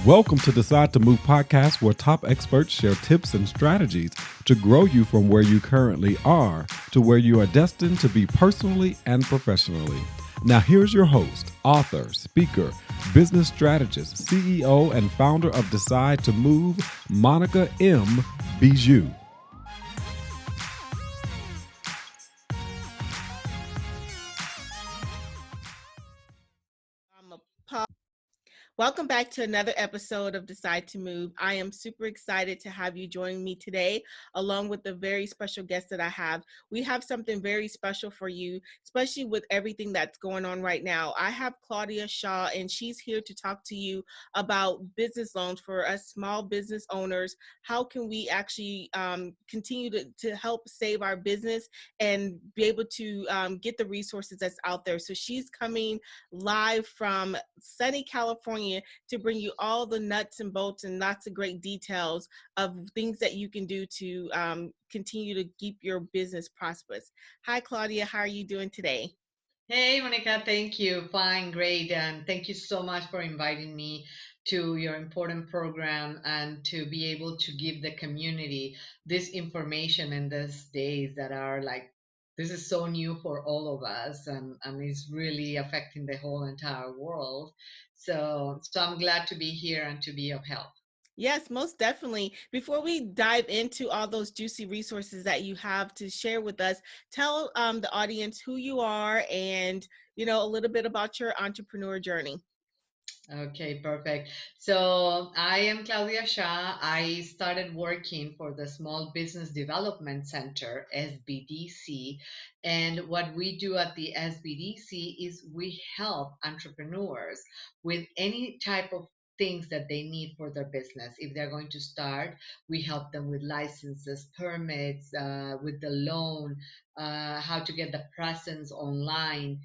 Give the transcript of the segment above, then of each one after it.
Welcome to Decide to Move podcast, where top experts share tips and strategies to grow you from where you currently are to where you are destined to be personally and professionally. Now, here's your host, author, speaker, business strategist, CEO, and founder of Decide to Move, Monica M. Bijou. Welcome back to another episode of Decide to Move. I am super excited to have you join me today, along with the very special guest that I have. We have something very special for you, especially with everything that's going on right now. I have Claudia Shah, and she's here to talk to you about business loans for us small business owners. How can we actually continue to help save our business and be able to get the resources that's out there? So she's coming live from sunny California to bring you all the nuts and bolts and lots of great details of things that you can do to continue to keep your business prosperous. Hi, Claudia. How are you doing today? Hey, Monica, thank you. Fine, great. And thank you so much for inviting me to your important program and to be able to give the community this information in these days that are like, this is so new for all of us and it's really affecting the whole entire world. So I'm glad to be here and to be of help. Yes, most definitely. Before we dive into all those juicy resources that you have to share with us, tell the audience who you are and a little bit about your entrepreneur journey. Okay, perfect. So I am Claudia Shah. I started working for the Small Business Development Center, SBDC. And what we do at the SBDC is we help entrepreneurs with any type of things that they need for their business. If they're going to start, we help them with licenses, permits, with the loan, how to get the presence online,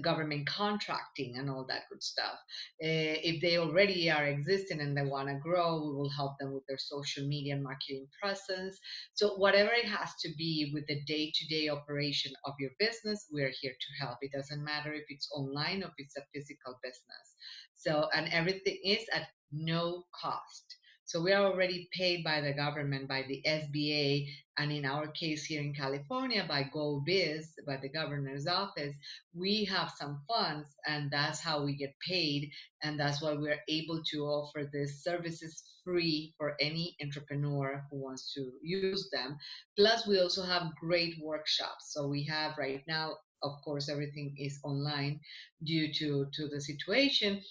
government contracting and all that good stuff. If they already are existing and they want to grow, we will help them with their social media and marketing presence. So whatever it has to be with the day-to-day operation of your business, we're here to help. It doesn't matter if it's online or if it's a physical business. So, and everything is at no cost. So we are already paid by the government, by the SBA, and in our case here in California by GoBiz, by the governor's office. We have some funds, and that's how we get paid, and that's why we're able to offer these services free for any entrepreneur who wants to use them. Plus, we also have great workshops. So we have right now, of course, everything is online due to the situation,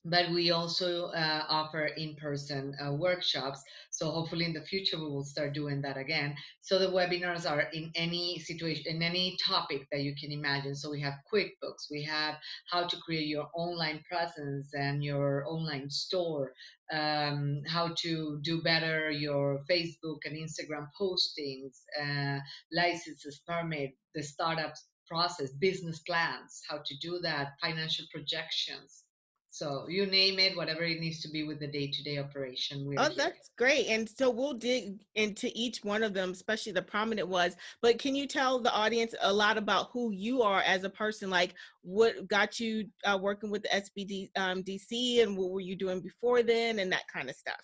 but we also offer in-person workshops. So hopefully in the future we will start doing that again. So the webinars are in any situation, in any topic that you can imagine. So we have QuickBooks, we have how to create your online presence and your online store, how to do better your Facebook and Instagram postings, licenses, permit, the startups process, business plans, how to do that, financial projections. So you name it, whatever it needs to be with the day-to-day operation, we're Oh, here. that's great. And so we'll dig into each one of them, especially the prominent ones. But can you tell the audience a lot about who you are as a person? Like what got you working with the SBD DC, and what were you doing before then, and that kind of stuff?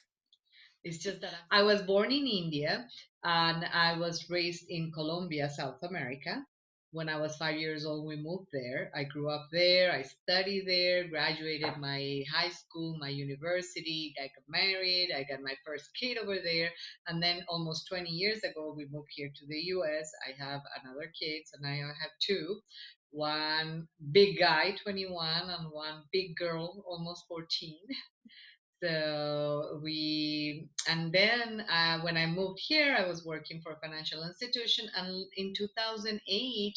It's just that I was born in India and I was raised in Colombia, South America. When I was 5 years old, we moved there. I grew up there. I studied there, graduated my high school, my university. I got married. I got my first kid over there. And then almost 20 years ago, we moved here to the US. I have another kid, so now I have two. One big guy, 21, and one big girl, almost 14. So and then when I moved here, I was working for a financial institution. And in 2008,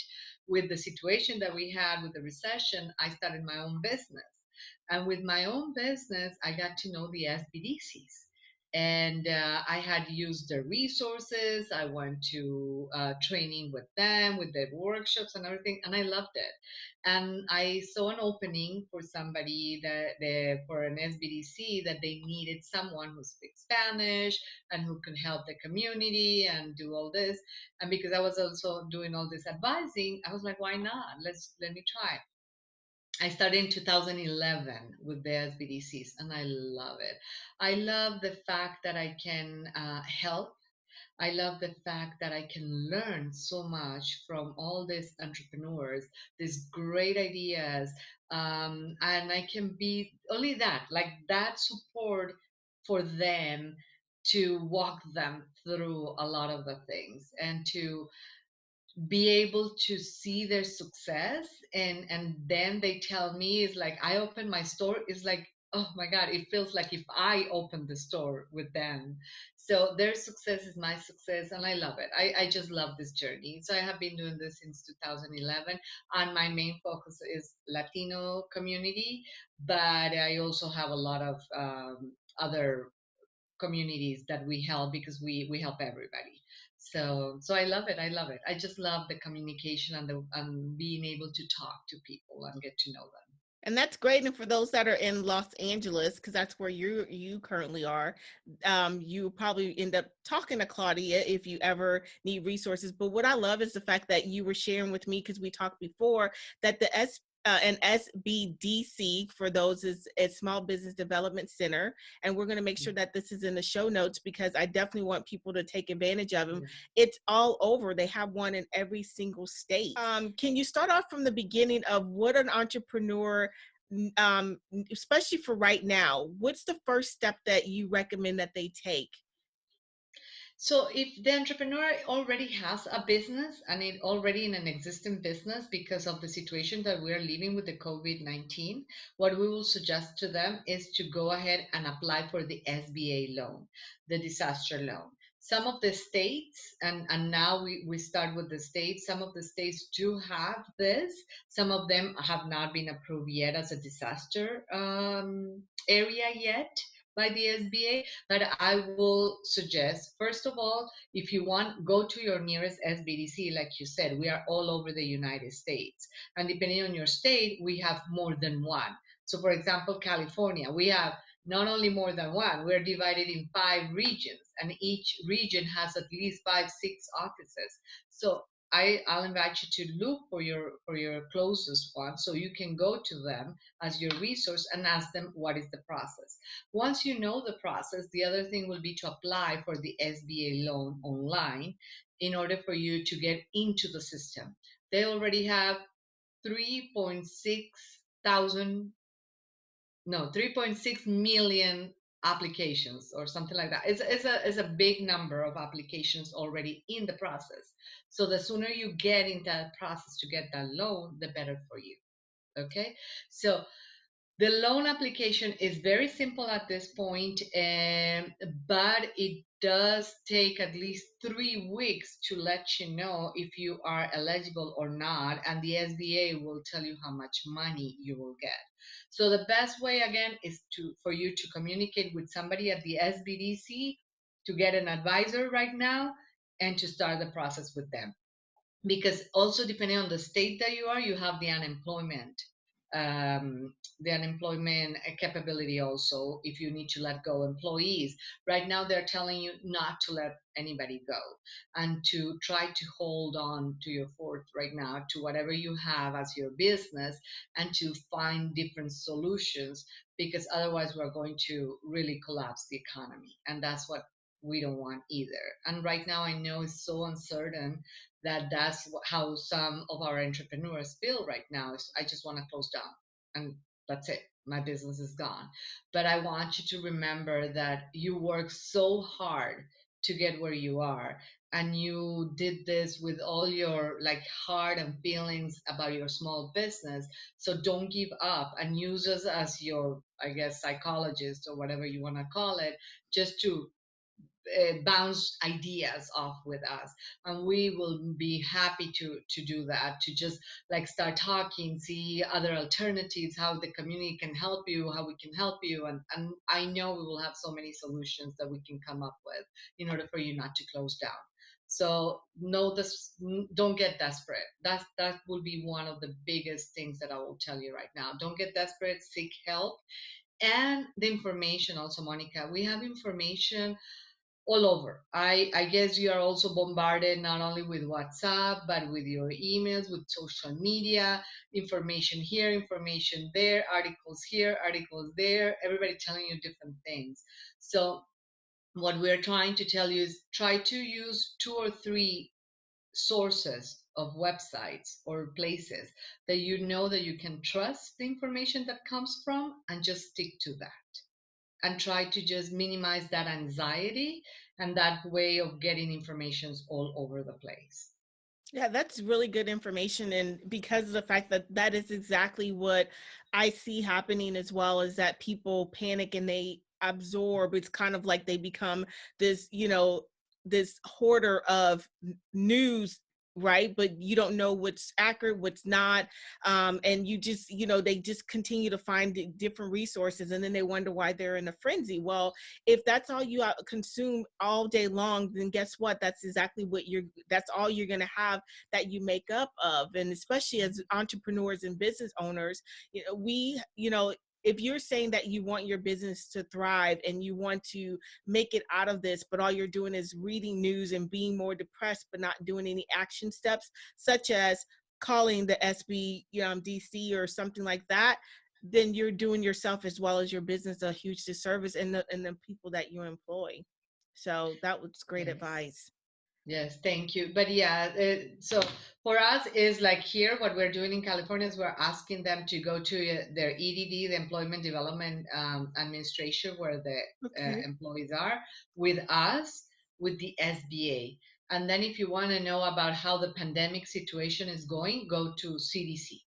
with the situation that we had with the recession, I started my own business. And with my own business, I got to know the SBDCs. And I had used their resources. I went to training with them, with their workshops and everything, and I loved it. And I saw an opening for somebody for an SBDC that they needed someone who speaks Spanish and who can help the community and do all this. And because I was also doing all this advising, I was like, why not? Let me try. I started in 2011 with the SBDCs, and I love it. I love the fact that I can help. I love the fact that I can learn so much from all these entrepreneurs, these great ideas, and I can be only that, like that support for them to walk them through a lot of the things and to be able to see their success, and then they tell me, it's like I open my store, it's like, oh my god, it feels like if I opened the store with them. So their success is my success, and I love it. I just love this journey. So I have been doing this since 2011, and my main focus is Latino community, but I also have a lot of other communities that we help, because we help everybody. So I love it. I love it. I just love the communication and the and being able to talk to people and get to know them. And that's great. And for those that are in Los Angeles, because that's where you currently are, you probably end up talking to Claudia if you ever need resources. But what I love is the fact that you were sharing with me, because we talked before, that the an SBDC, for those, is a Small Business Development Center, and we're going to make sure that this is in the show notes, because I definitely want people to take advantage of them. Yeah. It's all over. They have one in every single state. Can you start off from the beginning of what an entrepreneur, especially for right now, what's the first step that you recommend that they take? So if the entrepreneur already has a business and it already in an existing business, because of the situation that we are living with the COVID-19, what we will suggest to them is to go ahead and apply for the SBA loan, the disaster loan. Some of the states, and now we start with the states, some of the states do have this. Some of them have not been approved yet as a disaster area yet by the SBA. But I will suggest, first of all, if you want, go to your nearest SBDC. Like you said, we are all over the United States. And depending on your state, we have more than one. So, for example, California, we have not only more than one, we're divided in 5 regions, and each region has at least 5, 6 offices. So I'll invite you to look for your closest one, so you can go to them as your resource and ask them what is the process. Once you know the process, the other thing will be to apply for the SBA loan online in order for you to get into the system. They already have 3.6 thousand, no, 3.6 million applications or something like that. It's a big number of applications already in the process. So the sooner you get in that process to get that loan, the better for you. Okay. So the loan application is very simple at this point, but it does take at least 3 weeks to let you know if you are eligible or not, and the SBA will tell you how much money you will get. So the best way, again, is for you to communicate with somebody at the SBDC, to get an advisor right now, and to start the process with them, because also depending on the state that you are, you have um, the unemployment capability also, if you need to let go employees. Right now they're telling you not to let anybody go, and to try to hold on to your fort right now, to whatever you have as your business, and to find different solutions, because otherwise we're going to really collapse the economy, and that's what we don't want either. And right now I know it's so uncertain that that's how some of our entrepreneurs feel right now, is I just want to close down, and that's it, my business is gone. But I want you to remember that you work so hard to get where you are, and you did this with all your like heart and feelings about your small business. So don't give up, and use us as your, I guess, psychologist or whatever you want to call it, just to bounce ideas off with us, and we will be happy to do that, to just like start talking, see other alternatives, how the community can help you, how we can help you, and I know we will have so many solutions that we can come up with in order for you not to close down. So know this, don't get desperate. That will be one of the biggest things that I will tell you right now. Don't get desperate, seek help. And the information also, Monica, we have information all over. I guess you are also bombarded not only with WhatsApp, but with your emails, with social media, information here, information there, articles here, articles there, everybody telling you different things. So what we're trying to tell you is try to use two or three sources of websites or places that you know that you can trust the information that comes from, and just stick to that and try to just minimize that anxiety and that way of getting informations all over the place. Yeah, that's really good information. And because of the fact that that is exactly what I see happening as well, is that people panic and they absorb. It's kind of like they become this, this hoarder of news, right? But you don't know what's accurate, what's not. And you just, they just continue to find different resources, and then they wonder why they're in a frenzy. Well, if that's all you consume all day long, then guess what? That's all you're going to have that you make up of. And especially as entrepreneurs and business owners, if you're saying that you want your business to thrive and you want to make it out of this, but all you're doing is reading news and being more depressed, but not doing any action steps, such as calling the SBDC or something like that, then you're doing yourself as well as your business a huge disservice, and the people that you employ. So that was great Yes. advice. Yes, thank you. But yeah, so for us is like here, what we're doing in California is we're asking them to go to their EDD, the Employment Development Administration, where the Okay. employees are, with us, with the SBA. And then if you want to know about how the pandemic situation is going, go to CDC.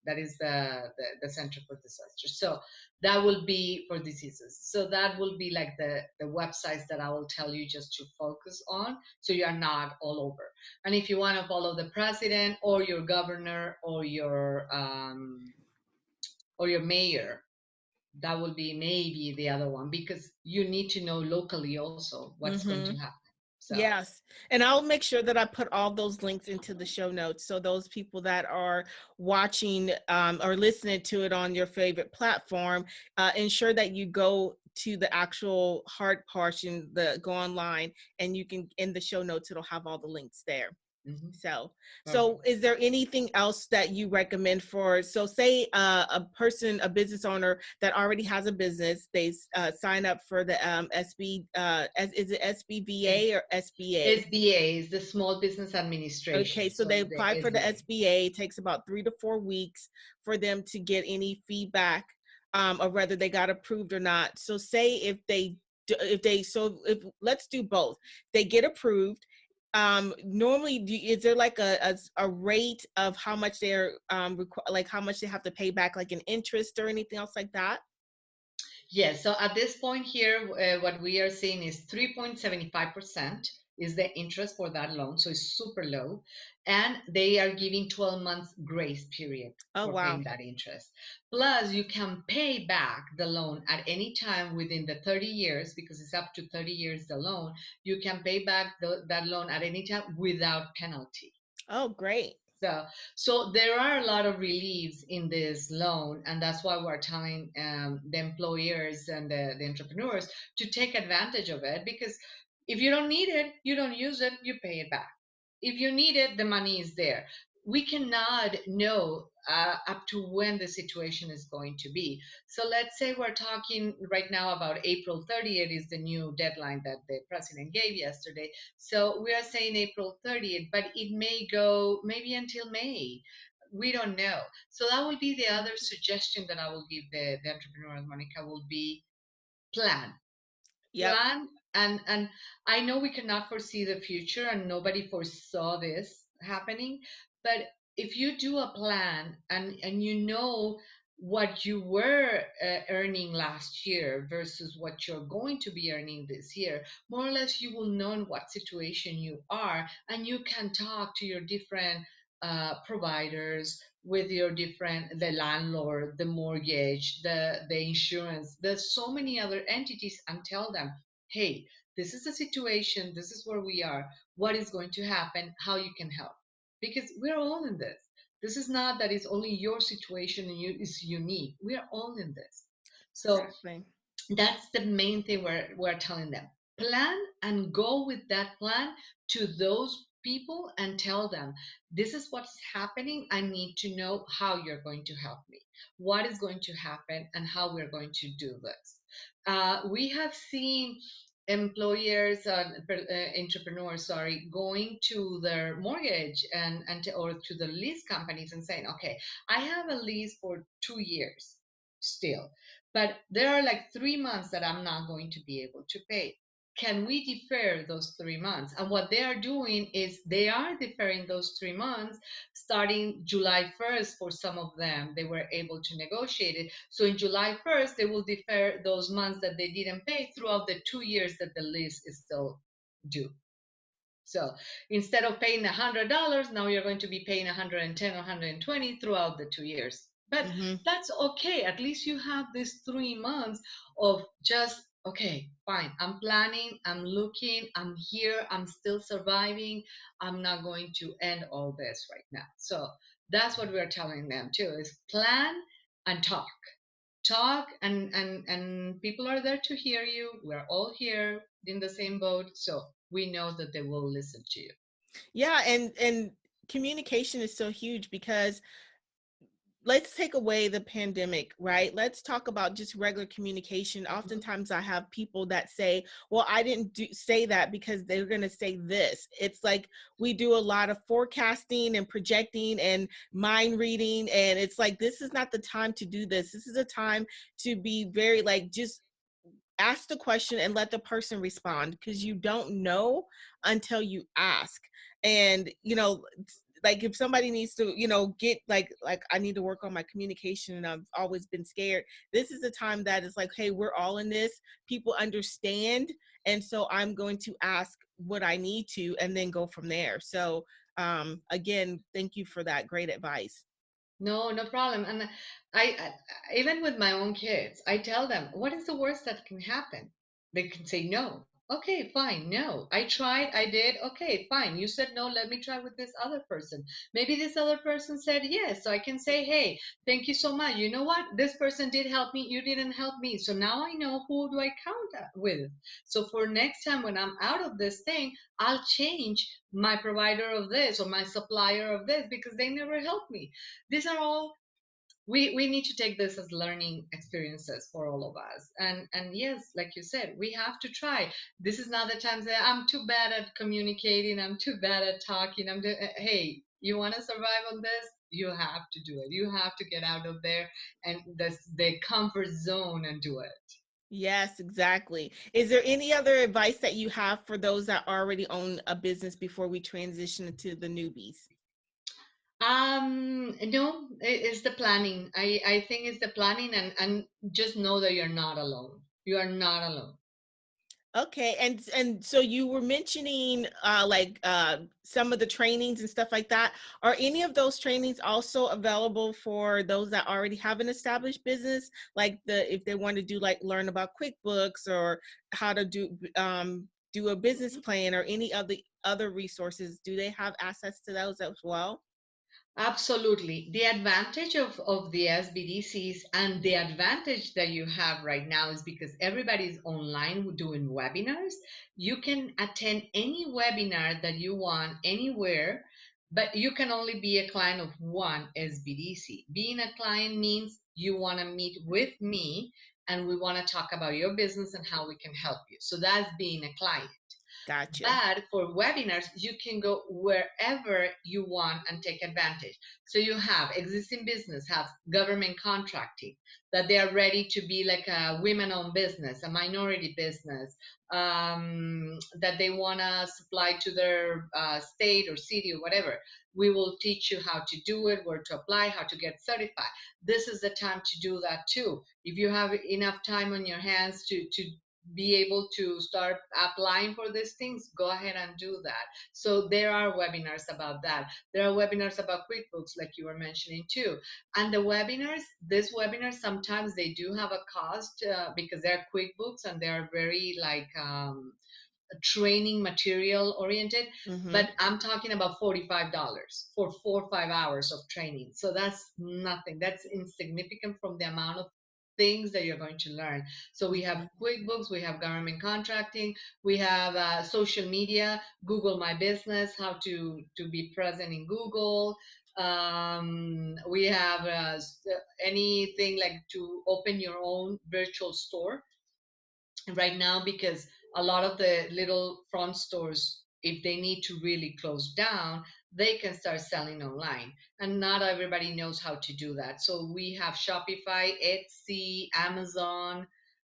That is the Center for Disasters. So that will be for diseases. So that will be like the websites that I will tell you just to focus on, so you are not all over. And if you want to follow the president or your governor or your mayor, that will be maybe the other one, because you need to know locally also what's going to Mm-hmm. happen. So. Yes. And I'll make sure that I put all those links into the show notes. So those people that are watching or listening to it on your favorite platform, ensure that you go to the actual hard portion, go online, and you can, in the show notes, it'll have all the links there. Mhm. So is there anything else that you recommend for, so say a business owner that already has a business, they sign up for the is it Perfect. SBVA or SBA? SBA is the Small Business Okay, Administration. so So they it's the apply for the SBA. SBA. It takes about 3 to 4 weeks for them to get any feedback, or whether they got approved or not. So say if let's do both. They get approved. Normally, is there like a rate of how much they're like how much they have to pay back, like an interest or anything else like that? Yes, so at this point here, what we are seeing is 3.75% is the interest for that loan. So it's super low. And they are giving 12 months grace period Oh, for wow. paying that interest. Plus, you can pay back the loan at any time within the 30 years, because it's up to 30 years the loan. You can pay back that loan at any time without penalty. Oh, great. So there are a lot of reliefs in this loan, and that's why we're telling the employers and the entrepreneurs to take advantage of it. Because if you don't need it, you don't use it, you pay it back. If you need it, the money is there. We cannot know up to when the situation is going to be. So let's say we're talking right now about April 30th is the new deadline that the president gave yesterday. So we are saying April 30th, but it may go maybe until May. We don't know. So that will be the other suggestion that I will give the entrepreneurs, Monica, will be plan. Yep. Plan, and I know we cannot foresee the future and nobody foresaw this happening, but if you do a plan and you know what you were earning last year versus what you're going to be earning this year, more or less you will know in what situation you are, and you can talk to your different providers, with your different, the landlord, the mortgage, the insurance, there's so many other entities, and tell them, hey, this is the situation, this is where we are, what is going to happen, how you can help, because we're all in this. This is not that it's only your situation and you is unique, we're all in this. So Exactly. that's the main thing we're telling them. Plan and go with that plan to those people and tell them, this is what's happening. I need to know how you're going to help me, what is going to happen, and how we're going to do this. We have seen employers, entrepreneurs, sorry, going to their mortgage or to the lease companies and saying, okay, I have a lease for 2 years still, but there are like 3 months that I'm not going to be able to pay. Can we defer those 3 months? And what they are doing is they are deferring those 3 months starting July 1st. For some of them, they were able to negotiate it. So in July 1st, they will defer those months that they didn't pay throughout the 2 years that the lease is still due. So instead of paying $100, now you're going to be paying 110 or 120 throughout the 2 years. But Mm-hmm. that's okay. At least you have these 3 months of just, okay, fine. I'm planning, I'm looking, I'm here, I'm still surviving. I'm not going to end all this right now. So that's what we're telling them too, is plan and talk, and people are there to hear you. We're all here in the same boat, so we know that they will listen to you. Yeah, and communication is so huge because let's take away the pandemic, right? Let's talk about just regular communication. Mhm. Oftentimes I have people that say, well, I didn't say that because they're going to say this. It's like we do a lot of forecasting and projecting and mind reading. And it's like, this is not the time to do this. This is a time to be very like, just ask the question and let the person respond, because you don't know until you ask. And like if somebody needs to get like I need to work on my communication and I've always been scared, this is the time that is like, hey, we're all in this, people understand, and so I'm going to ask what I need to and then go from there. So again, thank you for that great advice. No, no problem. And I even with my own kids, I tell them, what is the worst that can happen? They can say no. Okay, fine, no. I tried, I did. Okay, fine. You said no, let me try with this other person. Maybe this other person said yes. So I can say, hey, thank you so much. You know what? This person did help me. You didn't help me. So now I know who do I count with. So for next time when I'm out of this thing, I'll change my provider of this or my supplier of this because they never helped me. These are all, we need to take this as learning experiences for all of us. And yes, like you said, we have to try. This is not the time that I'm too bad at communicating, I'm too bad at talking, hey, you want to survive on this, you have to do it. You have to get out of there and the comfort zone and do it. Yes, exactly. Is there any other advice that you have for those that already own a business before we transition to the newbies? No, it's the planning. I think it's the planning, and just know that you're not alone. You are not alone. Okay, and so you were mentioning some of the trainings and stuff like that. Are any of those trainings also available for those that already have an established business? Like if they want to do like learn about QuickBooks or how to do a business plan or any of the other resources, do they have access to those as well? Absolutely. The advantage of the SBDCs and the advantage that you have right now is because everybody's online doing webinars. You can attend any webinar that you want anywhere, but you can only be a client of one SBDC. Being a client means you want to meet with me and we want to talk about your business and how we can help you. So that's being a client. Gotcha. But for webinars, you can go wherever you want and take advantage. So you have existing business, have government contracting, that they are ready to be like a women-owned business, a minority business, that they want to supply to their state or city or whatever. We will teach you how to do it, where to apply, how to get certified. This is the time to do that too. If you have enough time on your hands to be able to start applying for these things, go ahead and do that. So there are webinars about that. There are webinars about QuickBooks, like you were mentioning too. And the webinars, these webinars, sometimes they do have a cost because they're QuickBooks and they're very like training material oriented. Mm-hmm. But I'm talking about $45 for 4 or 5 hours of training. So that's nothing. That's insignificant from the amount of things that you're going to learn. So we have QuickBooks, we have government contracting, we have social media, Google My Business, how to be present in Google. We have anything like to open your own virtual store right now, because a lot of the little front stores, if they need to really close down, they can start selling online, and not everybody knows how to do that. So we have Shopify, Etsy, Amazon.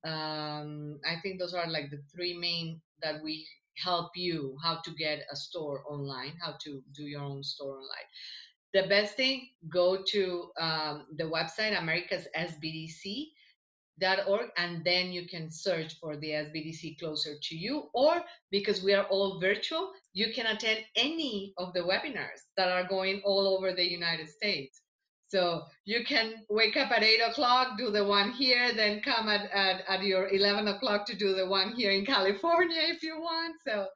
I think those are like the three main that we help you how to get a store online, how to do your own store online. The best thing, go to the website America's SBDC org, and then you can search for the SBDC closer to you. Or because we are all virtual, you can attend any of the webinars that are going all over the United States. So you can wake up at 8 o'clock, do the one here, then come at your 11 o'clock to do the one here in California if you want. So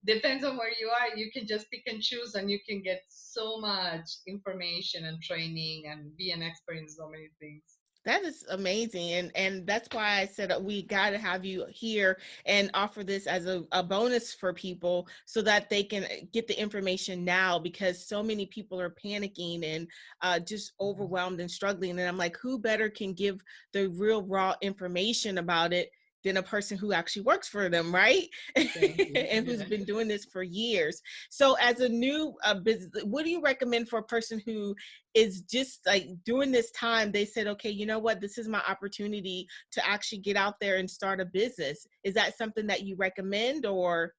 depends on where you are. You can just pick and choose, and you can get so much information and training and be an expert in so many things. That is amazing. And that's why I said we got to have you here and offer this as a bonus for people so that they can get the information now, because so many people are panicking and just overwhelmed and struggling. And I'm like, who better can give the real raw information about it than a person who actually works for them, right? And who's been doing this for years. So as a new business, what do you recommend for a person who is just like during this time, they said, okay, you know what, this is my opportunity to actually get out there and start a business? Is that something that you recommend, or?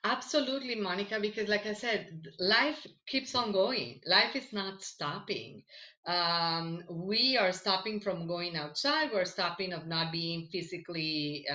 Absolutely, Monica, because like I said, life keeps on going. Life is not stopping. We are stopping from going outside. We're stopping of not being physically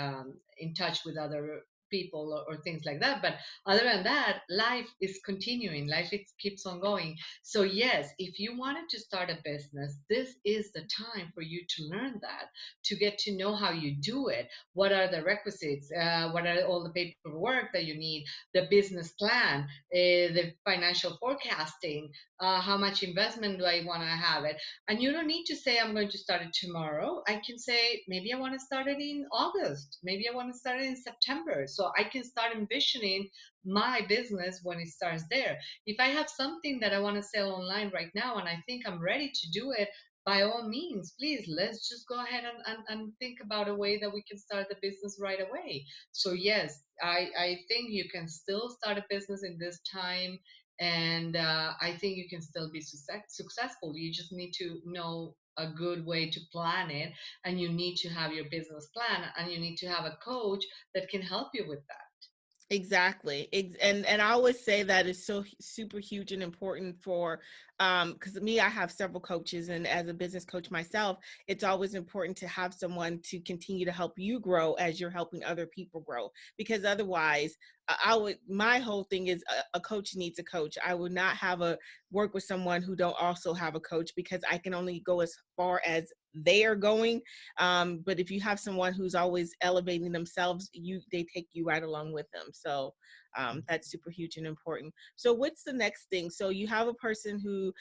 in touch with other people or things like that. But other than that, life is continuing. Keeps on going. So yes, if you wanted to start a business, this is the time for you to learn that, to get to know how you do it. What are the requisites? What are all the paperwork that you need? The business plan, the financial forecasting, how much investment do I want to have it? And you don't need to say, I'm going to start it tomorrow. I can say, maybe I want to start it in August. Maybe I want to start it in September. So I can start envisioning my business when it starts there. If I have something that I want to sell online right now and I think I'm ready to do it, by all means, please, let's just go ahead and think about a way that we can start the business right away. So yes, I think you can still start a business in this time, and I think you can still be successful. You just need to know a good way to plan it, and you need to have your business plan, and you need to have a coach that can help you with that. Exactly. And I always say that is so super huge and important for because me, I have several coaches, and as a business coach myself, it's always important to have someone to continue to help you grow as you're helping other people grow. Because otherwise, I would, my whole thing is a coach needs a coach. I would not have a work with someone who don't also have a coach, because I can only go as far as they are going. But if you have someone who's always elevating themselves, they take you right along with them. So that's super huge and important. So what's the next thing? So you have a person who,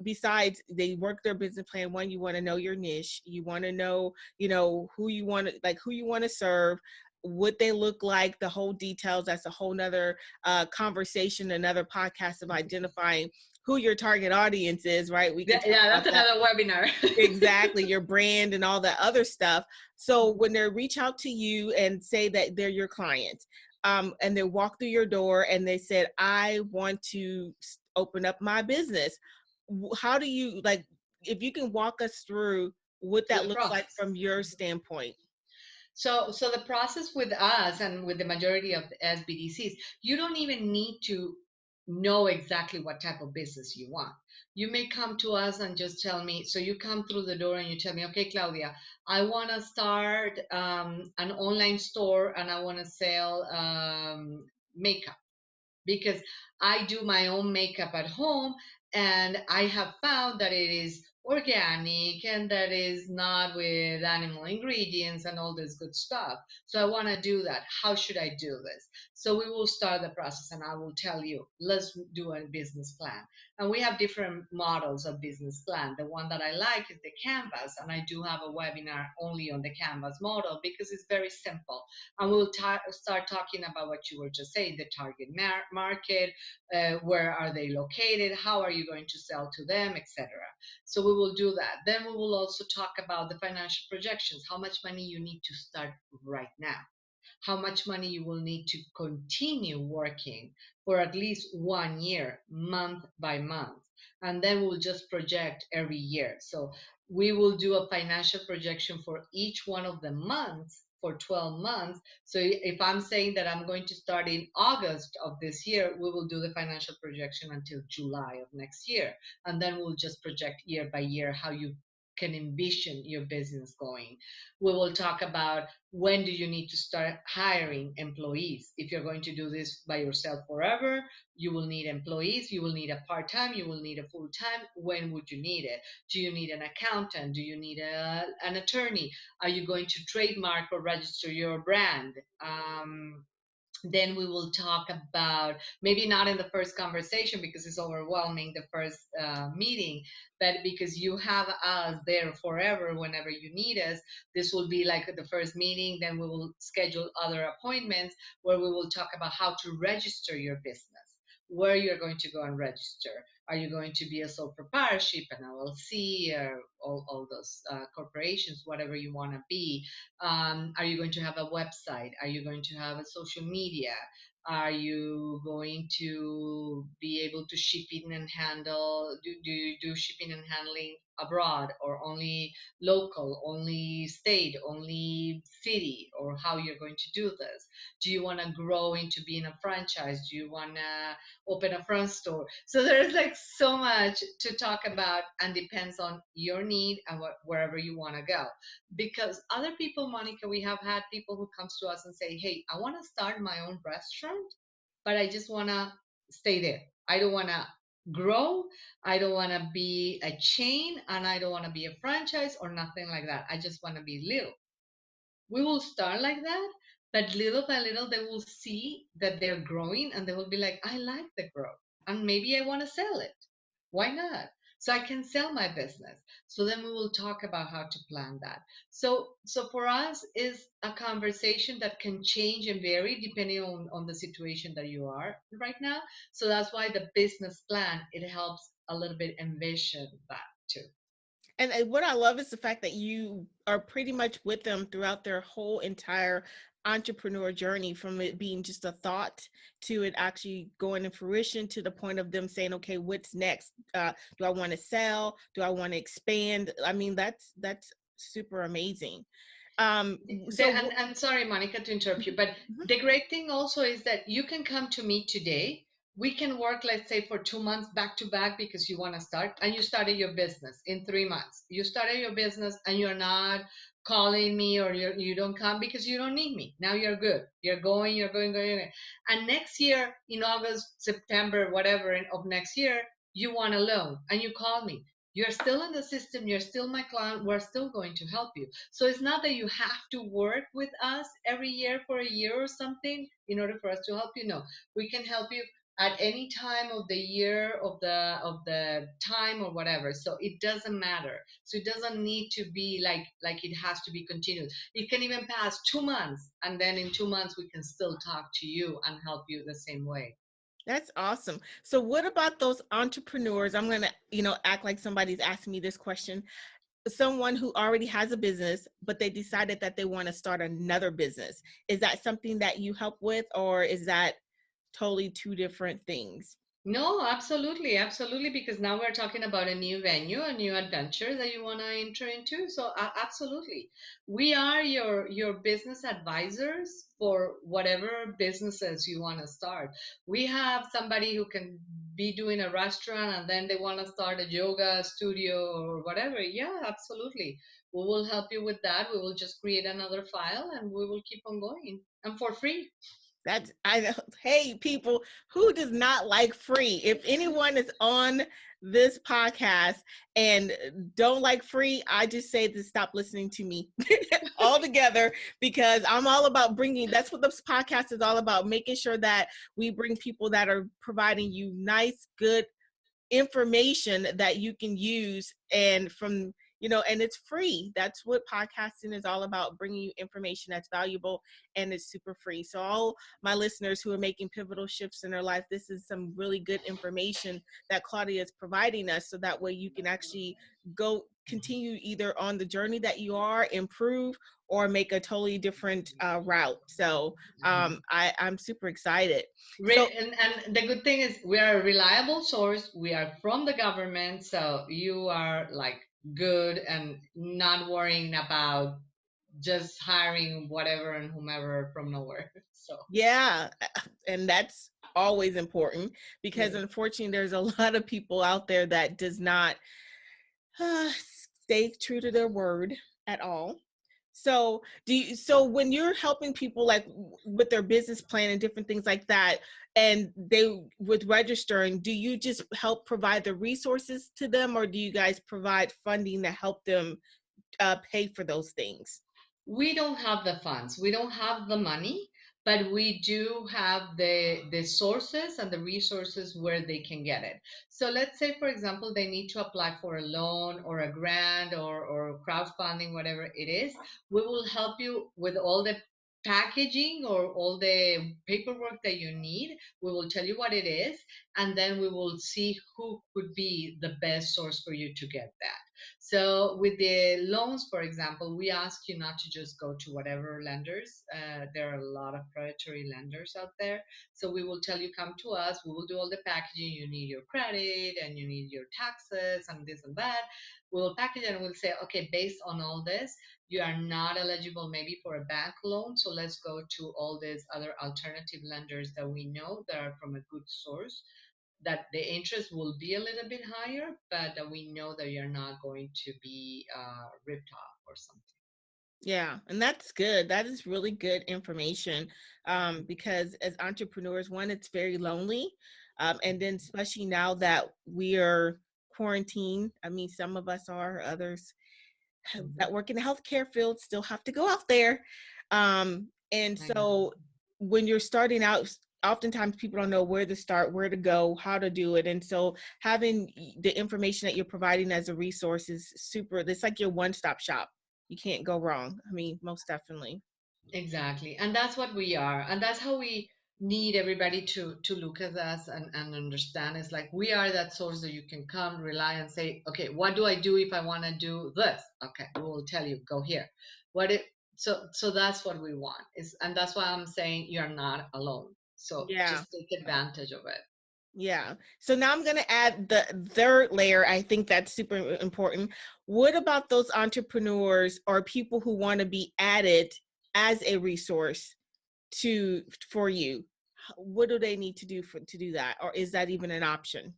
besides they work their business plan, one, you want to know your niche, you want to know, who you want to serve, what they look like, the whole details. That's a whole nother conversation, another podcast of identifying who your target audience is, right? We can talk Yeah, about that's that. another webinar. Exactly, your brand and all that other stuff. So when they reach out to you and say that they're your client, and they walk through your door and they said, I want to open up my business, how do you, like, if you can walk us through what To that the looks like process. from your standpoint? So the process with us and with the majority of the SBDCs, you don't even need to know exactly what type of business you want. You may come to us and just tell me. So you come through the door and you tell me, okay, Claudia, I want to start an online store and I want to sell makeup, because I do my own makeup at home, and I have found that it is organic and that is not with animal ingredients and all this good stuff. So I want to do that. How should I do this? So we will start the process and I will tell you, let's do a business plan. And we have different models of business plan. The one that I like is the Canvas, and I do have a webinar only on the Canvas model because it's very simple. And we'll start talking about what you were just saying, the target market, where are they located, how are you going to sell to them, etc. So we will do that. Then we will also talk about the financial projections, how much money you need to start right now, how much money you will need to continue working for at least 1 year, month by month. And then we'll just project every year. So we will do a financial projection for each one of the months for 12 months. So if I'm saying that I'm going to start in August of this year, we will do the financial projection until July of next year. And then we'll just project year by year how you can envision your business going. We will talk about when do you need to start hiring employees. If you're going to do this by yourself forever, you will need employees, you will need a part-time, you will need a full-time. When would you need it? Do you need an accountant? Do you need an attorney? Are you going to trademark or register your brand? Then we will talk about, maybe not in the first conversation because it's overwhelming, the first meeting, but because you have us there forever whenever you need us, this will be like the first meeting. Then we will schedule other appointments where we will talk about how to register your business, where you're going to go and register. Are you going to be a sole proprietorship, an LLC, or all those corporations, whatever you want to be? Are you going to have a website? Are you going to have a social media? Are you going to be able to ship in and handle? Do you do shipping and handling abroad, or only local, only state, only city, or how you're going to do this? Do you want to grow into being a franchise? Do you want to open a front store? So there's like so much to talk about, and depends on your need and wherever you want to go. Because other people, Monica, we have had people who comes to us and say, hey, I want to start my own restaurant, but I just want to stay there. I don't want to grow. I don't want to be a chain, and I don't want to be a franchise or nothing like that. I just want to be little. We will start like that, but little by little they will see that they're growing and they will be like, I like the growth and maybe I want to sell it. Why not? So I can sell my business. So then we will talk about how to plan that. So for us is a conversation that can change and vary depending on the situation that you are right now. So that's why the business plan, it helps a little bit envision that too. And what I love is the fact that you are pretty much with them throughout their whole entire entrepreneur journey, from it being just a thought to it actually going to fruition, to the point of them saying, okay, what's next? Do I want to sell? Do I want to expand? I mean, that's super amazing. And sorry, Monica, to interrupt you, but Mhm. the great thing also is that you can come to me today. We can work, let's say, for 2 months back to back because you want to start, and you started your business in 3 months. You started your business and you're not calling me, or you don't come because you don't need me. Now you're good. You're going. And next year, in August, September, whatever of next year, you want a loan and you call me. You're still in the system. You're still my client. We're still going to help you. So it's not that you have to work with us every year for a year or something in order for us to help you. No, we can help you at any time of the year, of the time or whatever. So it doesn't matter. So it doesn't need to be like it has to be continuous. It can even pass 2 months, and then in 2 months we can still talk to you and help you the same way. That's awesome. So what about those entrepreneurs? I'm going to, act like somebody's asking me this question. Someone who already has a business, but they decided that they want to start another business. Is that something that you help with, or is that totally two different things? No, absolutely, absolutely, because now we're talking about a new venue, a new adventure that you want to enter into. So absolutely, we are your business advisors for whatever businesses you want to start. We have somebody who can be doing a restaurant and then they want to start a yoga studio or whatever. Yeah, absolutely. We will help you with that. We will just create another file and we will keep on going and for free. That's I Hey people, who does not like free? If anyone is on this podcast and don't like free, I just say to stop listening to me altogether, because I'm all about bringing, that's what this podcast is all about, making sure that we bring people that are providing you nice, good information that you can use, and from, and it's free. That's what podcasting is all about, bringing you information that's valuable, and it's super free. So all my listeners who are making pivotal shifts in their life, this is some really good information that Claudia is providing us, so that way you can actually go continue either on the journey that you are, improve, or make a totally different route. So I'm super excited. So And the good thing is we are a reliable source. We are from the government, so you are like good and not worrying about just hiring whatever and whomever from nowhere. So yeah, and that's always important, because yes. unfortunately there's a lot of people out there that does not uh, stay true to their word at all. So so when you're helping people like with their business plan and different things like that, and they with registering, do you just help provide the resources to them, or do you guys provide funding to help them pay for those things? We don't have the funds, we don't have the money, but we do have the sources and the resources where they can get it. So let's say, for example, they need to apply for a loan or a grant or crowdfunding, whatever it is. We will help you with all the packaging or all the paperwork that you need. We will tell you what it is, and then we will see who could be the best source for you to get that. So with the loans, for example, we ask you not to just go to whatever lenders. There are a lot of predatory lenders out there. So we will tell you, come to us. We will do all the packaging. You need your credit and you need your taxes and this and that. We will package it and we'll say, okay, based on all this, you are not eligible maybe for a bank loan. So let's go to all these other alternative lenders that we know that are from a good source, that the interest will be a little bit higher, but that we know that you're not going to be ripped off or something. Yeah, and that's good. That is really good information, because as entrepreneurs, one, it's very lonely. And then, especially now that we are quarantined, I mean, some of us are, others Mhm. that work in the healthcare field still have to go out there. And I know. so, when you're starting out, oftentimes people don't know where to start, where to go, how to do it. And so, having the information that you're providing as a resource is super. It's like your one stop shop. You can't go wrong. I mean, most definitely. Exactly. And that's what we are. And that's how we need everybody to look at us and understand. It's like we are that source that you can come, rely, and say, okay, what do I do if I want to do this? Okay, we will tell you, go here. What it so that's what we want. Is and that's why I'm saying you're not alone. So Yeah. just take advantage of it. Yeah. So now I'm going to add the third layer. I think that's super important. What about those entrepreneurs or people who want to be added as a resource to for you? What do they need to do to do that, or is that even an option?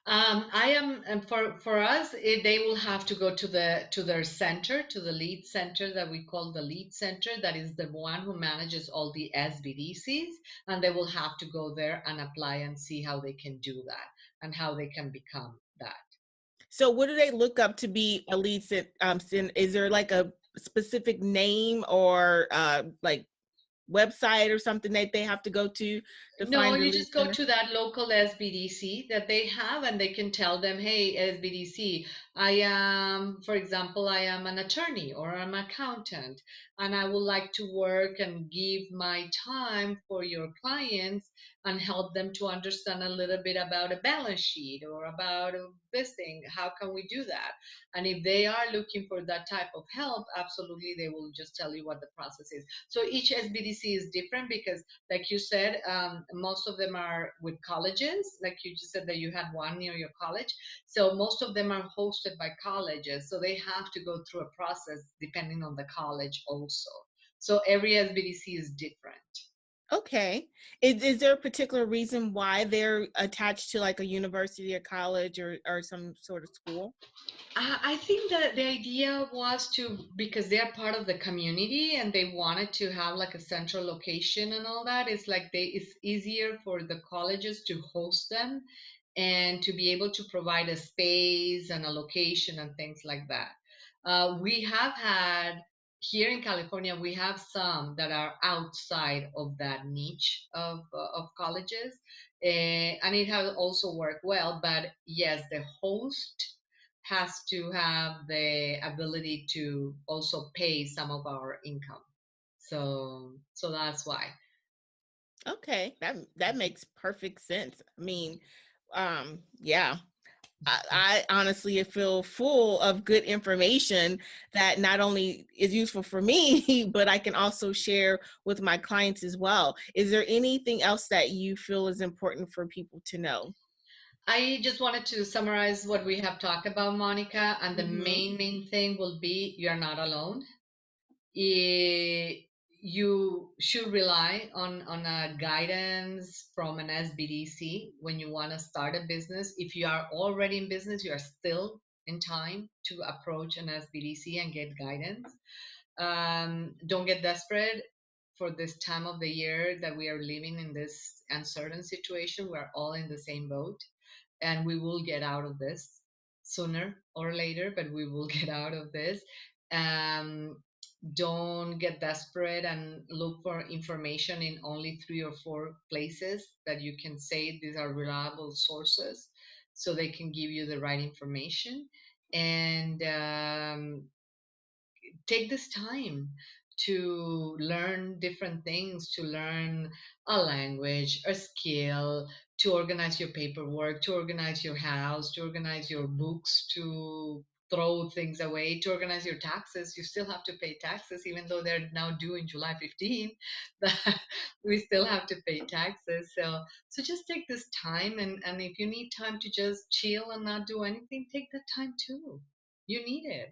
I am, and for us, they will have to go to their center, to the lead center that we call the lead center. That is the one who manages all the SBDCs, and they will have to go there and apply and see how they can do that and how they can become that. So what do they look up to be a lead is there like a specific name or like website or something that they have to go to No, find the you lead just go center? to that local SBDC that they have, and they can tell them, hey, SBDC, I am, for example, I am an attorney or I'm an accountant, and I would like to work and give my time for your clients and help them to understand a little bit about a balance sheet or about this thing. How can we do that? And if they are looking for that type of help, absolutely, they will just tell you what the process is. So each SBDC is different because, like you said, most of them are with colleges. Like you just said that you had one near your college. So most of them are hosted by colleges. So they have to go through a process depending on the college also. So every SBDC is different. Okay. Is there a particular reason why they're attached to like a university or college or some sort of school? I think that the idea was to, because they are part of the community and they wanted to have like a central location and all that. It's like it's easier for the colleges to host them and to be able to provide a space and a location and things like that. We have had here in California, we have some that are outside of that niche of colleges, and it has also worked well. But yes, the host has to have the ability to also pay some of our income. So that's why. Okay, that makes perfect sense. I mean, yeah, I honestly feel full of good information that not only is useful for me, but I can also share with my clients as well. Is there anything else that you feel is important for people to know? I just wanted to summarize what we have talked about, Monica, and the Hmm. main thing will be you're not alone. You should rely on a guidance from an SBDC when you want to start a business. If you are already in business, you are still in time to approach an SBDC and get guidance. Don't get desperate for this time of the year that we are living in this uncertain situation. We're all in the same boat, and we will get out of this sooner or later, but we will get out of this. Um, don't get desperate and look for information in only 3 or 4 places that you can say these are reliable sources so they can give you the right information. And take this time to learn different things, to learn a language, a skill, to organize your paperwork, to organize your house, to organize your books, to throw things away, to organize your taxes. You still have to pay taxes, even though they're now due in July 15th. We still have to pay taxes. So just take this time, and if you need time to just chill and not do anything, take that time too. You need it.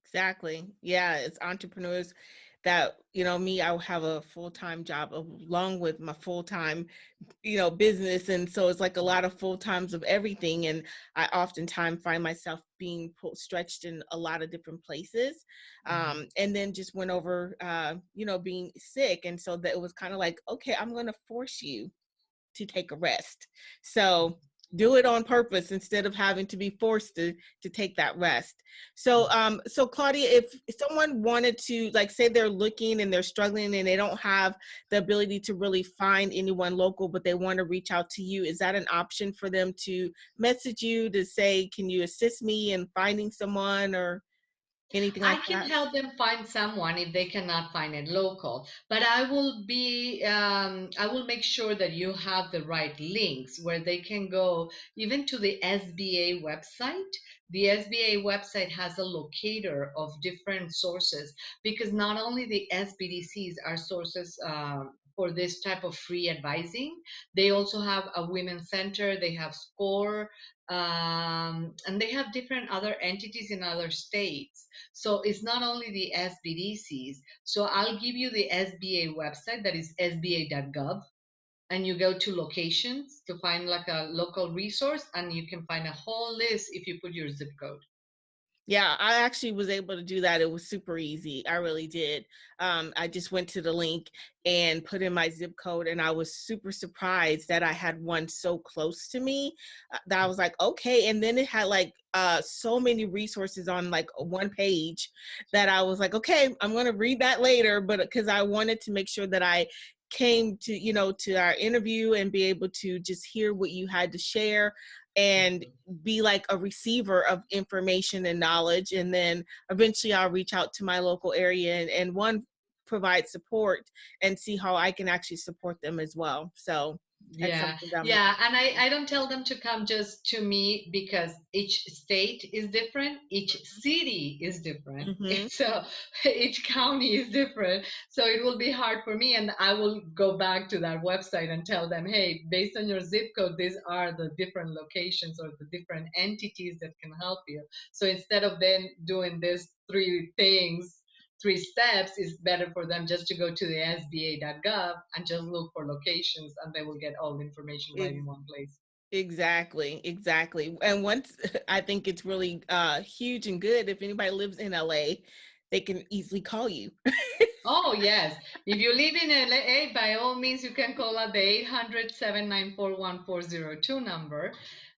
Exactly. Yeah, it's entrepreneurs that, me, I have a full-time job along with my full-time, business. And so it's like a lot of full times of everything. And I oftentimes find myself being stretched in a lot of different places. Mhm. And then just went over, being sick. And so that it was kind of like, okay, I'm going to force you to take a rest. So do it on purpose instead of having to be forced to take that rest. So Claudia, if someone wanted to, like, say they're looking and they're struggling and they don't have the ability to really find anyone local, but they want to reach out to you, is that an option for them to message you to say, can you assist me in finding someone or anything I like can that? help them find someone if they cannot find it local, but I will make sure that you have the right links where they can go even to the SBA website. The SBA website has a locator of different sources because not only the SBDCs are sources for this type of free advising, they also have a women's center, they have SCORE, and they have different other entities in other states. So it's not only the SBDCs. So I'll give you the SBA website, that is sba.gov, and you go to locations to find like a local resource, and you can find a whole list if you put your zip code. Yeah, I actually was able to do that. It was super easy. I really did. I just went to the link and put in my zip code, and I was super surprised that I had one so close to me that I was like, okay. And then it had like so many resources on like one page that I was like, okay, I'm going to read that later. But because I wanted to make sure that I came to, to our interview and be able to just hear what you had to share and be like a receiver of information and knowledge. And then eventually I'll reach out to my local area and one, provide support and see how I can actually support them as well. So that's Yeah, something that I'm yeah. looking And I don't tell them to come just to me because each state is different, each city is different. for. So each county is different. So it will be hard for me. And I will go back to that website and tell them, hey, based on your zip code, these are the different locations or the different entities that can help you. So instead of them doing these 3 things, 3 steps, is better for them just to go to the sba.gov and just look for locations, and they will get all the information right Mm-hmm. in one place. Exactly, exactly. And once I think it's really huge and good if anybody lives in LA, they can easily call you. Oh, yes. If you live in LA, by all means, you can call at the 800-794-1402 number.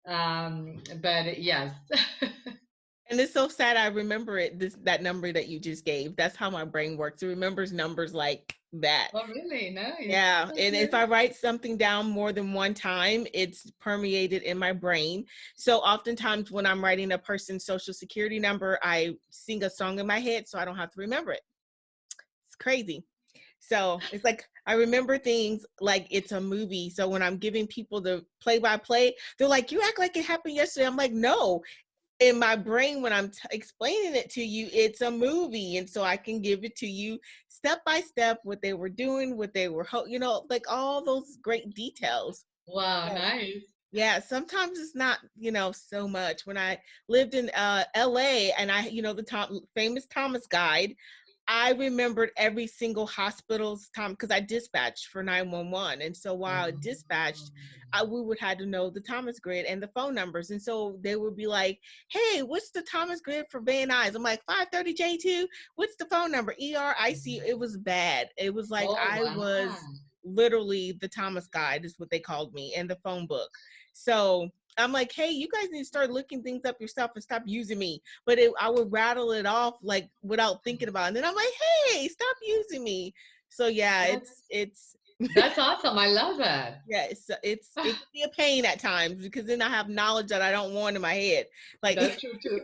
But yes. And it's so sad. I remember that number that you just gave. That's how my brain works. It remembers numbers like that. Oh, really? Nice. Yeah. And if Okay. I write something down more than one time, it's permeated in my brain. So oftentimes when I'm writing a person's social security number, I sing a song in my head so I don't have to remember it. It's crazy. So it's like I remember things like it's a movie. So when I'm giving people the play by play, they're like, "You act like it happened yesterday." I'm like, "No." In my brain, when I'm explaining it to you, it's a movie. And so I can give it to you step by step, what they were doing, what they were, like all those great details. Wow, So, nice. yeah, sometimes it's not, so much. When I lived in LA and the famous Thomas Guide, I remembered every single hospital's time because I dispatched for 911. And so while I Oh. dispatched, we would have to know the Thomas grid and the phone numbers. And so they would be like, "Hey, what's the Thomas grid for Van Nuys?" I'm like, 530J2. What's the phone number? ERIC. It was bad. It was like Oh, I wow. was literally the Thomas Guide is what they called me, and the phone book. So I'm like, "Hey, you guys need to start looking things up yourself and stop using me." But I would rattle it off like without thinking about it. And then I'm like, "Hey, stop using me." So yeah, That's it's that's awesome. I love that. yeah, it can be a pain at times because then I have knowledge that I don't want in my head. Like That's true too.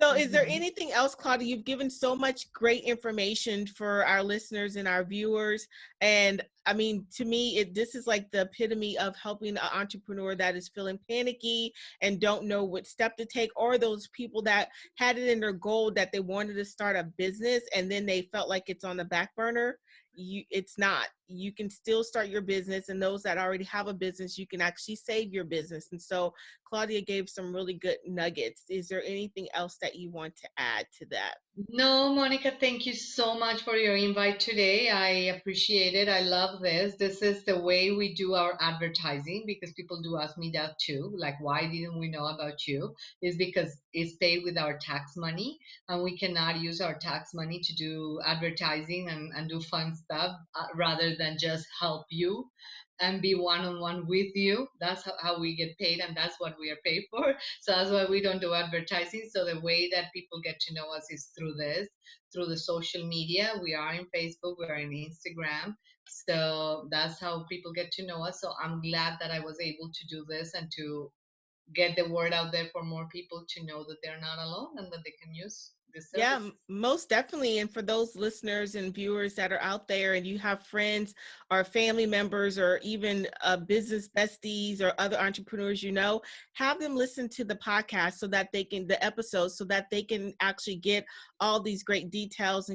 So is there Mhm. anything else, Claudia? You've given so much great information for our listeners and our viewers. And I mean, to me, this is like the epitome of helping an entrepreneur that is feeling panicky and don't know what step to take, or those people that had it in their goal that they wanted to start a business and then they felt like it's on the back burner. It's not. You can still start your business, and those that already have a business, you can actually save your business. And so Claudia gave some really good nuggets. Is there anything else that you want to add to that? No, Monica, thank you so much for your invite today. I appreciate it. I love this. This is the way we do our advertising because people do ask me that too. Like, why didn't we know about you? Is because it's paid with our tax money, and we cannot use our tax money to do advertising and do fun stuff rather than just help you and be one on one with you. That's how we get paid, and that's what we are paid for. So that's why we don't do advertising. So the way that people get to know us is through this, through the social media. We are in Facebook, we are in Instagram. So that's how people get to know us. So I'm glad that I was able to do this and to get the word out there for more people to know that they're not alone and that they can use these Yeah, services. most definitely. And for those listeners and viewers that are out there and you have friends or family members or even business besties or other entrepreneurs, have them listen to the podcast so that the episodes, so that they can actually get all these great details and